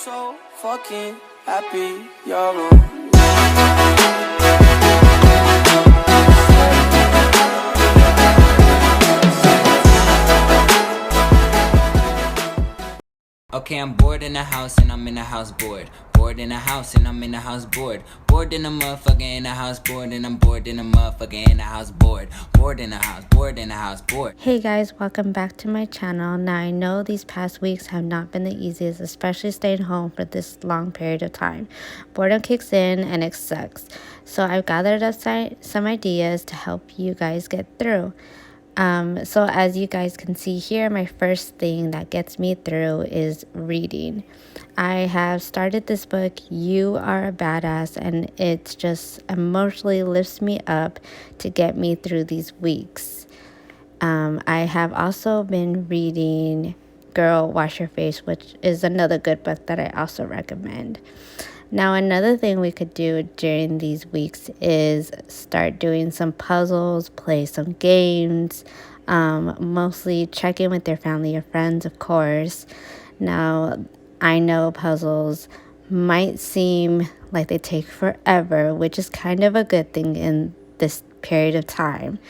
so fucking happy you're on. Okay, I'm bored in the house and I'm in the house bored. Bored in the house and I'm in the house bored. Bored in the motherfucker in the house bored, and I'm bored in the motherfucker in the house bored. Bored in the house, bored in the house bored. Hey guys, welcome back to my channel. Now I know these past weeks have not been the easiest, especially staying home for this long period of time. Boredom kicks in and it sucks. So I've gathered up some ideas to help you guys get through. So as you guys can see here, my first thing that gets me through is reading. I have started this book, You Are a Badass, and it just emotionally lifts me up to get me through these weeks. I have also been reading Girl, Wash Your Face, which is another good book that I also recommend. Now, another thing we could do during these weeks is start doing some puzzles, play some games, mostly check in with your family or friends, of course. Now, I know puzzles might seem like they take forever, which is kind of a good thing in this period of time.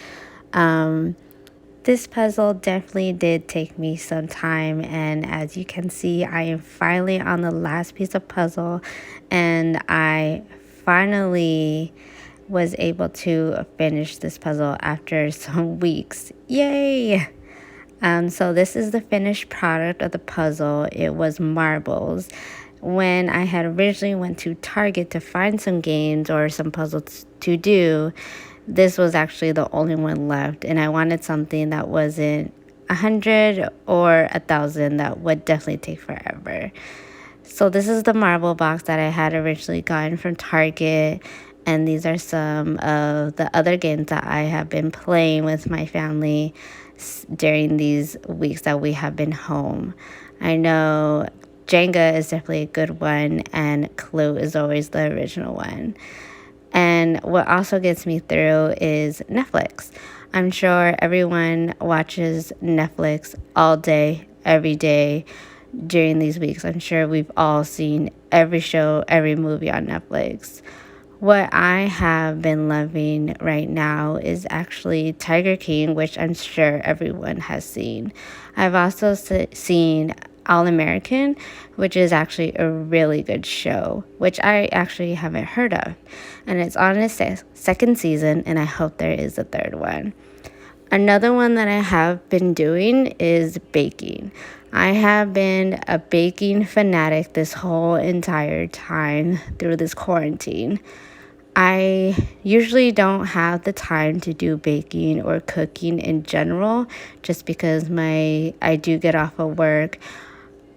This puzzle definitely did take me some time, and as you can see, I am finally on the last piece of puzzle, and I finally was able to finish this puzzle after some weeks. Yay! So this is the finished product of the puzzle. It was marbles. When I had originally went to Target to find some games or some puzzles to do, this was actually the only one left, and I wanted something that wasn't 100 or 1,000 that would definitely take forever. So this is the marble box that I had originally gotten from Target, and these are some of the other games that I have been playing with my family during these weeks that we have been home. I know Jenga is definitely a good one, and Clue is always the original one. And what also gets me through is Netflix. I'm sure everyone watches Netflix all day, every day during these weeks. I'm sure we've all seen every show, every movie on Netflix. What I have been loving right now is actually Tiger King, which I'm sure everyone has seen. I've also seen All American, which is actually a really good show, which I actually haven't heard of. And it's on its second season, and I hope there is a third one. Another one that I have been doing is baking. I have been a baking fanatic this whole entire time through this quarantine. I usually don't have the time to do baking or cooking in general, just because I do get off of work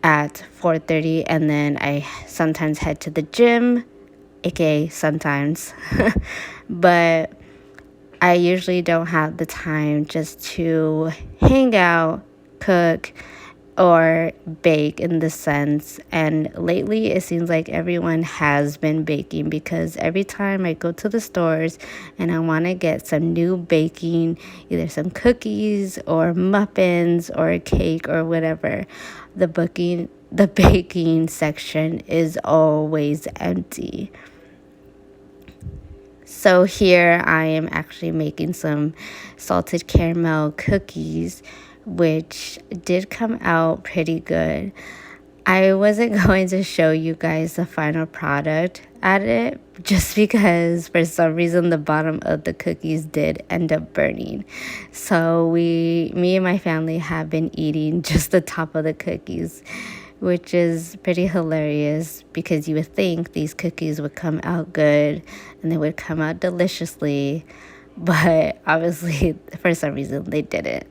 at 4:30, and then I sometimes head to the gym, aka sometimes. But I usually don't have the time just to hang out, cook, or bake in the sense. And lately it seems like everyone has been baking, because every time I go to the stores and I want to get some new baking, either some cookies or muffins or a cake or whatever, the baking section is always empty. So here I am actually making some salted caramel cookies, which did come out pretty good. I wasn't going to show you guys the final product at it, just because for some reason the bottom of the cookies did end up burning. So me and my family have been eating just the top of the cookies, which is pretty hilarious, because you would think these cookies would come out good and they would come out deliciously, but obviously for some reason they didn't.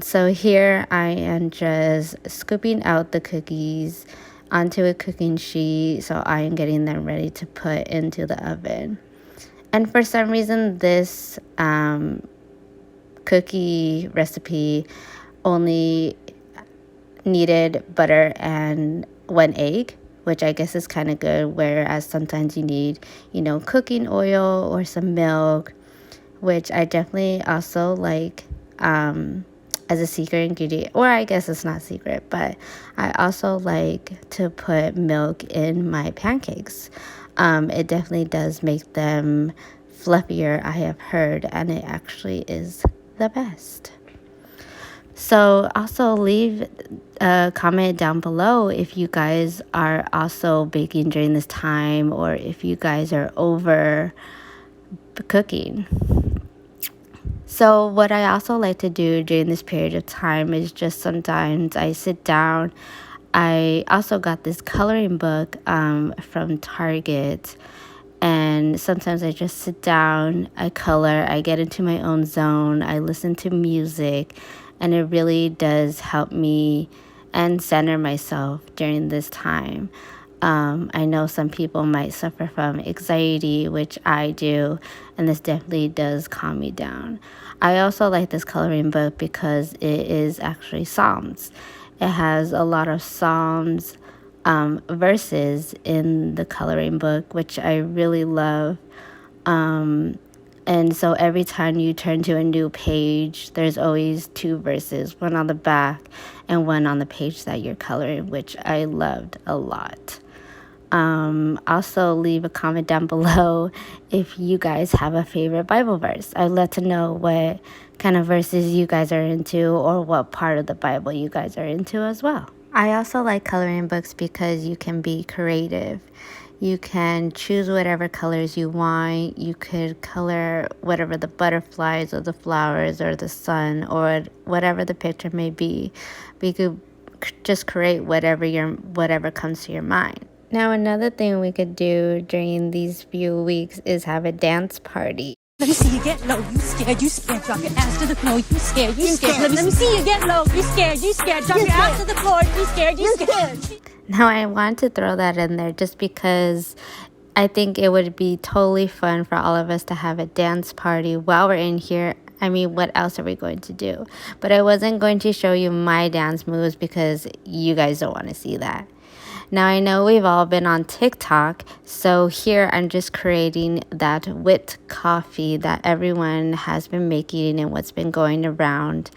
So here I am just scooping out the cookies onto a cooking sheet, so I am getting them ready to put into the oven. And for some reason this cookie recipe only needed butter and 1 egg, which I guess is kind of good, whereas sometimes you need, cooking oil or some milk, which I definitely also like as a secret ingredient, or I guess it's not secret, but I also like to put milk in my pancakes. It definitely does make them fluffier, I have heard, and it actually is the best. So also leave a comment down below if you guys are also baking during this time, or if you guys are over cooking. So what I also like to do during this period of time is just sometimes I sit down. I also got this coloring book from Target, and sometimes I just sit down, I color, I get into my own zone, I listen to music, and it really does help me and center myself during this time. I know some people might suffer from anxiety, which I do, and this definitely does calm me down. I also like this coloring book because it is actually Psalms. It has a lot of Psalms verses in the coloring book, which I really love. And so every time you turn to a new page, there's always 2 verses, one on the back and one on the page that you're coloring, which I loved a lot. Also leave a comment down below if you guys have a favorite Bible verse. I'd love to know what kind of verses you guys are into, or what part of the Bible you guys are into as well. I also like coloring books because you can be creative. You can choose whatever colors you want. You could color whatever the butterflies or the flowers or the sun or whatever the picture may be. We could just create whatever comes to your mind. Now, another thing we could do during these few weeks is have a dance party. Let me see you get low, you scared, drop your ass to the floor, you scared. Let me see you get low, you scared, drop your ass to the floor, you scared. Now, I want to throw that in there just because I think it would be totally fun for all of us to have a dance party while we're in here. I mean, what else are we going to do? But I wasn't going to show you my dance moves because you guys don't want to see that. Now, I know we've all been on TikTok, so here I'm just creating that whipped coffee that everyone has been making and what's been going around.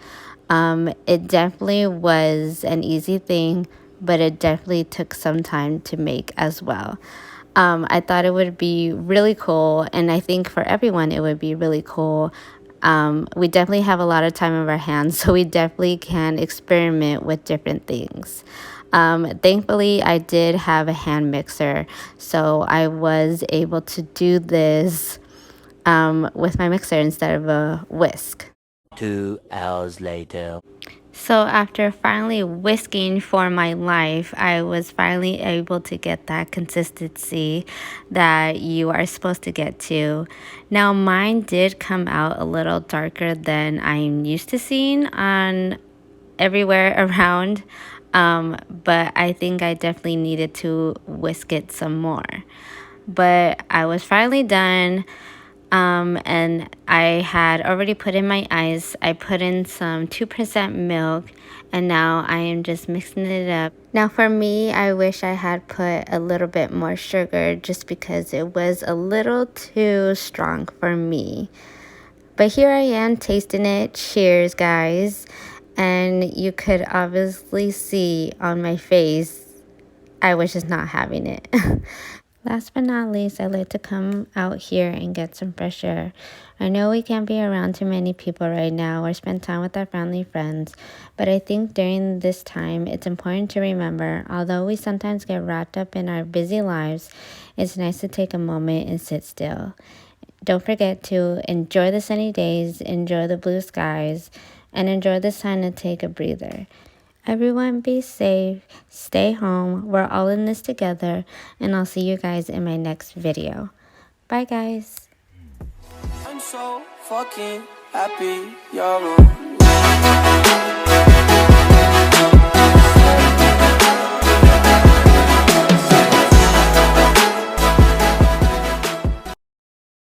It definitely was an easy thing, but it definitely took some time to make as well. I thought it would be really cool, and I think for everyone it would be really cool. We definitely have a lot of time on our hands, so we definitely can experiment with different things. Thankfully, I did have a hand mixer, so I was able to do this with my mixer instead of a whisk. 2 hours later. So after finally whisking for my life, I was finally able to get that consistency that you are supposed to get to. Now, mine did come out a little darker than I'm used to seeing on everywhere around. But I think I definitely needed to whisk it some more. But I was finally done. And I had already put in my ice. I put in some 2% milk, and now I am just mixing it up. Now for me, I wish I had put a little bit more sugar just because it was a little too strong for me. But here I am tasting it. Cheers, guys. And you could obviously see on my face, I was just not having it. Last but not least, I like to come out here and get some fresh air. I know we can't be around too many people right now or spend time with our family friends, but I think during this time, it's important to remember, although we sometimes get wrapped up in our busy lives, it's nice to take a moment and sit still. Don't forget to enjoy the sunny days, enjoy the blue skies, and enjoy this time to take a breather. Everyone be safe, stay home, we're all in this together, and I'll see you guys in my next video. Bye guys. I'm so fucking happy you're on.